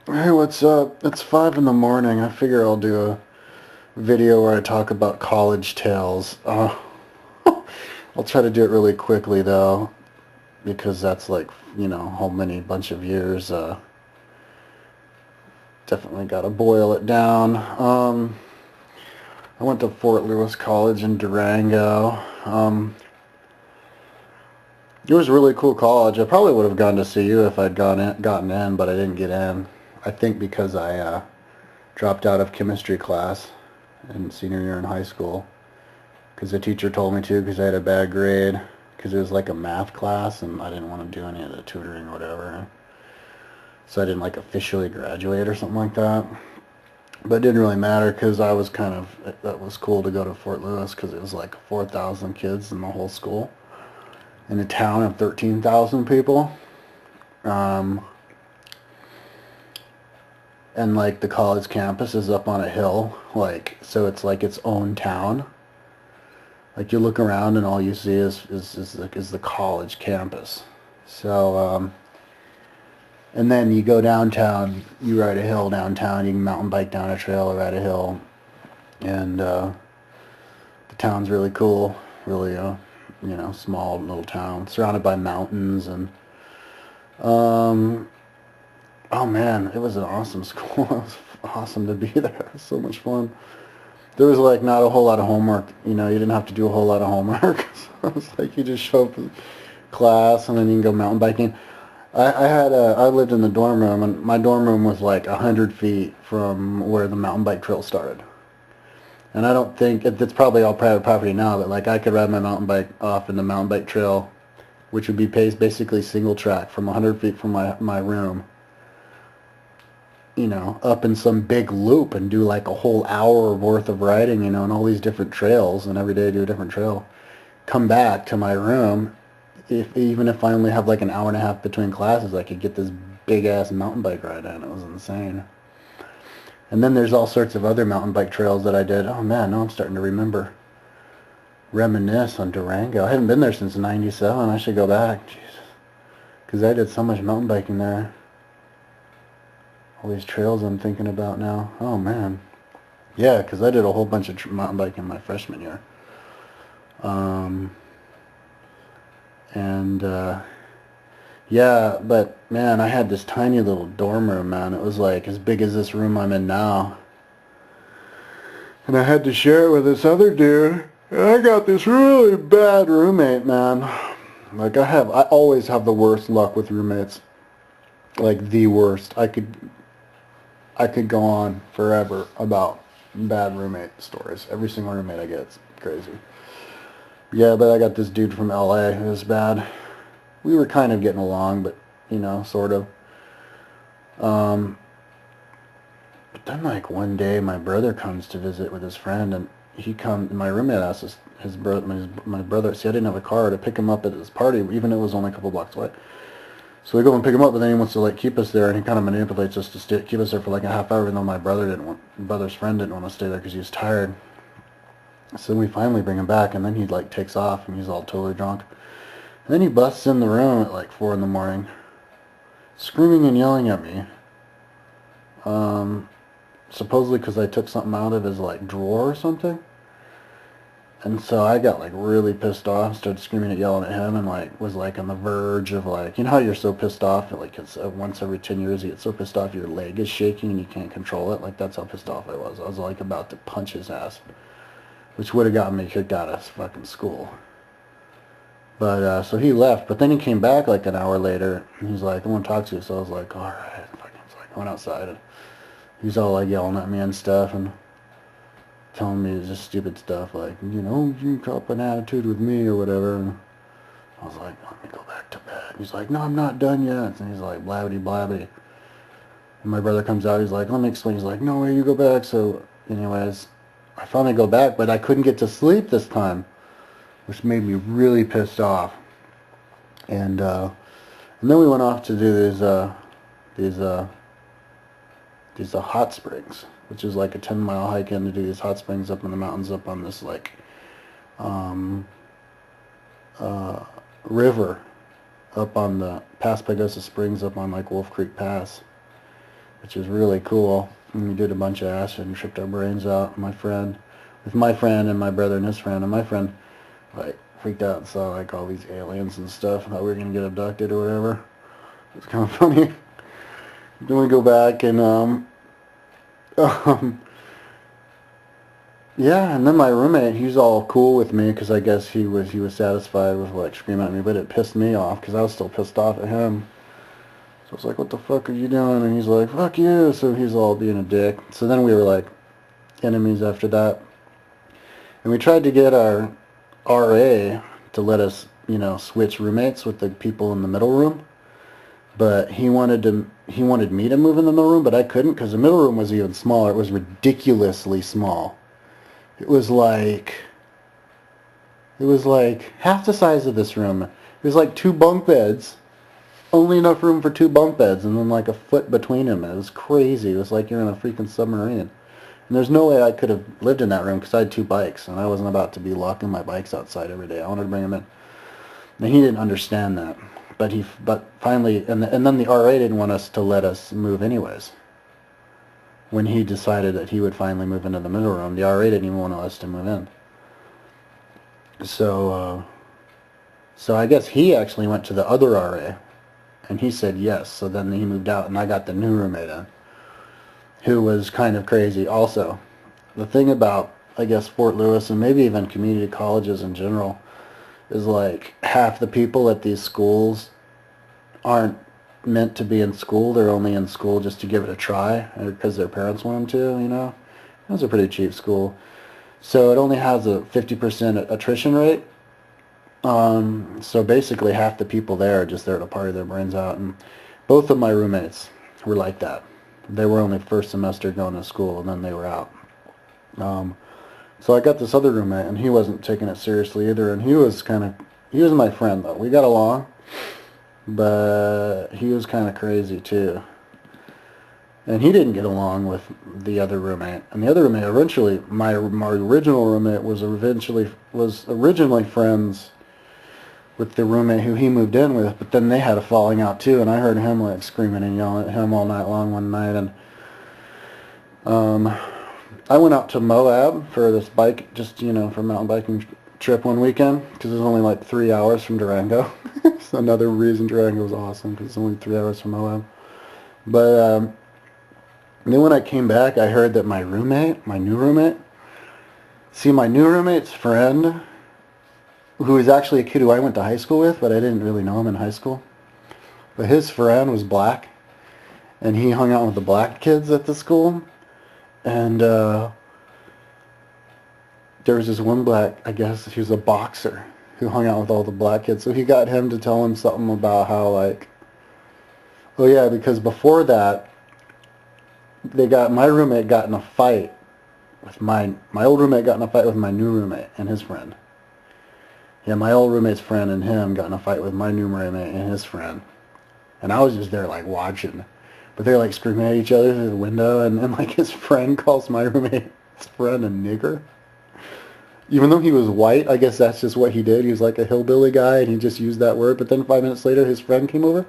Hey, what's up? It's 5 in the morning. I figure I'll do a video where I talk about college tales. I'll try to do it really quickly though, because that's like, a whole many bunch of years. Definitely got to boil it down. I went to Fort Lewis College in Durango. It was a really cool college. I probably would have gone to CU if I'd gotten in, but I didn't get in. I think because I dropped out of chemistry class in senior year in high school. Because the teacher told me to because I had a bad grade because it was like a math class and I didn't want to do any of the tutoring or whatever. So I didn't like officially graduate or something like that. But it didn't really matter because I was that was cool to go to Fort Lewis because it was like 4,000 kids in the whole school in a town of 13,000 people. Um, and like the college campus is up on a hill, like, so it's like its own town. Like you look around and all you see is the college campus. So, and then you go downtown, you ride a hill downtown, you can mountain bike down a trail or ride a hill. And the town's really cool, really, small little town, surrounded by mountains. And, um, oh man, it was an awesome school. It was awesome to be there. It was so much fun. There was like not a whole lot of homework. You didn't have to do a whole lot of homework. So it was like you just show up in class and then you can go mountain biking. I lived in the dorm room and my dorm room was like 100 feet from where the mountain bike trail started. And I don't think it's probably all private property now, but like I could ride my mountain bike off in the mountain bike trail, which would be basically single track from 100 feet from my room, up in some big loop and do like a whole hour worth of riding, and all these different trails, and every day do a different trail. Come back to my room, even if I only have like an hour and a half between classes, I could get this big ass mountain bike ride in. It was insane. And then there's all sorts of other mountain bike trails that I did. Oh man, now I'm starting to reminisce on Durango. I haven't been there since '97. I should go back. Jesus, because I did so much mountain biking there. All these trails I'm thinking about now. Oh man. Yeah, because I did a whole bunch of mountain biking my freshman year. Um, and yeah, but man, I had this tiny little dorm room, man. It was like as big as this room I'm in now. And I had to share it with this other dude. And I got this really bad roommate, man. Like I always have the worst luck with roommates. Like the worst. I could go on forever about bad roommate stories. Every single roommate I get, it's crazy. Yeah, but I got this dude from LA who was bad. We were kind of getting along, but, sort of. Um, but then, like, one day my brother comes to visit with his friend, and my roommate asked his brother, my brother, see, I didn't have a car to pick him up at his party, even though it was only a couple blocks away. So we go and pick him up, but then he wants to, like, keep us there, and he kind of manipulates us to keep us there for, like, a half hour, even though my brother's friend didn't want to stay there because he was tired. So we finally bring him back, and then he, like, takes off, and he's all totally drunk. And then he busts in the room at like 4 in the morning, screaming and yelling at me. Supposedly because I took something out of his like drawer or something. And so I got like really pissed off, started screaming and yelling at him, and like was like on the verge of like, how you're so pissed off that like it's once every 10 years you get so pissed off your leg is shaking and you can't control it. Like that's how pissed off I was. I was like about to punch his ass, which would have gotten me kicked out of fucking school. But so he left, but then he came back like an hour later, and he's like, "I want to talk to you." So I was like, "All right." So I went outside, and he's all like yelling at me and stuff, and telling me just stupid stuff like, you cop an attitude with me or whatever. And I was like, "Let me go back to bed." And he's like, "No, I'm not done yet." And he's like, "Blabbity blabbity." And my brother comes out. He's like, "Let me explain." He's like, "No way, you go back." So, anyways, I finally go back, but I couldn't get to sleep this time, which made me really pissed off. And then we went off to do these hot springs, which is like a 10-mile hike in to do these hot springs up in the mountains, up on this like um, uh, river, up on the Pass Pagosa Springs, up on like Wolf Creek Pass. which is really cool. And we did a bunch of acid and tripped our brains out. With my friend and my brother and his friend, and my friend like freaked out and saw like all these aliens and stuff. Thought we were gonna get abducted or whatever. It was kind of funny. Then we go back and um, yeah, and then my roommate, he's all cool with me because I guess he was satisfied with like screaming at me, but it pissed me off because I was still pissed off at him. So I was like, "What the fuck are you doing?" And he's like, "Fuck you!" So he's all being a dick. So then we were like enemies after that, and we tried to get our RA to let us, switch roommates with the people in the middle room. But he wanted me to move in the middle room, but I couldn't because the middle room was even smaller. It was ridiculously small. It was like half the size of this room. It was like 2 bunk beds, only enough room for 2 bunk beds, and then like a foot between them. It was crazy. It was like you're in a freaking submarine. And there's no way I could have lived in that room because I had 2 bikes, and I wasn't about to be locking my bikes outside every day. I wanted to bring them in. And he didn't understand that. But finally, and then the RA didn't want us to let us move anyways. When he decided that he would finally move into the middle room, the RA didn't even want us to move in. So I guess he actually went to the other RA, and he said yes. So then he moved out, and I got the new roommate in, who was kind of crazy also. The thing about, I guess, Fort Lewis and maybe even community colleges in general is like half the people at these schools aren't meant to be in school. They're only in school just to give it a try because their parents want them to. It was a pretty cheap school. So it only has a 50% attrition rate. So basically half the people there are just there to party their brains out. And both of my roommates were like that. They were only first semester going to school, and then they were out. So I got this other roommate, and he wasn't taking it seriously either. And he was my friend, though. We got along, but he was kind of crazy, too. And he didn't get along with the other roommate. And the other roommate eventually, my original roommate was originally friends with the roommate who he moved in with, but then they had a falling out too, and I heard him like screaming and yelling at him all night long one night. And I went out to Moab for this bike, just for a mountain biking trip one weekend, because it was only like 3 hours from Durango. It's another reason Durango was awesome, because it's only 3 hours from Moab. But then when I came back, I heard that my new roommate's friend, who is actually a kid who I went to high school with, but I didn't really know him in high school. But his friend was black, and he hung out with the black kids at the school. And there was this one black, I guess he was a boxer, who hung out with all the black kids. So he got him to tell him something about how oh yeah, because before that, my roommate got in a fight with my old roommate got in a fight with my new roommate and his friend. Yeah, my old roommate's friend and him got in a fight with my new roommate and his friend. And I was just there like watching. But they're like screaming at each other through the window, and then like his friend calls my roommate's friend a nigger. Even though he was white, I guess that's just what he did. He was like a hillbilly guy, and he just used that word. But then 5 minutes later, his friend came over,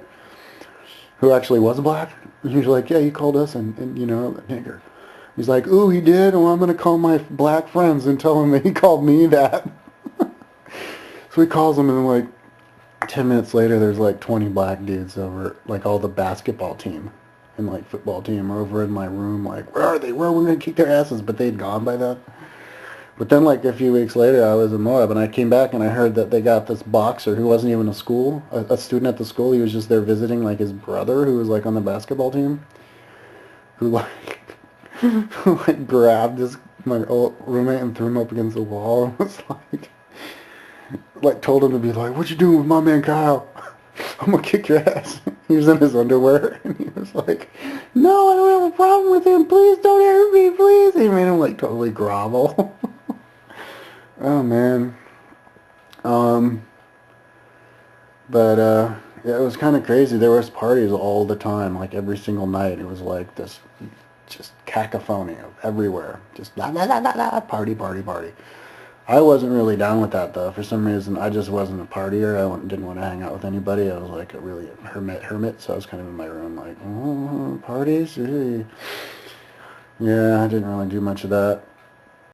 who actually was black. And he was like, yeah, he called us and a nigger. He's like, ooh, he did? Well, I'm going to call my black friends and tell them that he called me that. So he calls them, and then like 10 minutes later, there's like 20 black dudes over, like all the basketball team and like football team are over in my room, like, where are they? We're going to kick their asses. But they'd gone by then. But then like a few weeks later, I was in Moab, and I came back and I heard that they got this boxer who wasn't even a student at the school. He was just there visiting like his brother, who was like on the basketball team, who like grabbed my old roommate and threw him up against the wall and was like told him to be like, what you doing with my man Kyle? I'm gonna kick your ass. He was in his underwear, and he was like, no, I don't have a problem with him. Please don't hurt me, please. He made him like totally grovel. Oh man. But yeah, it was kind of crazy. There was parties all the time, like every single night. It was like this just cacophony of everywhere. Just blah, blah, blah, blah, blah, party, party, party. I wasn't really down with that though. For some reason, I just wasn't a partier. Didn't want to hang out with anybody. I was like a really hermit. So I was kind of in my room, like, oh, parties. Yeah, I didn't really do much of that.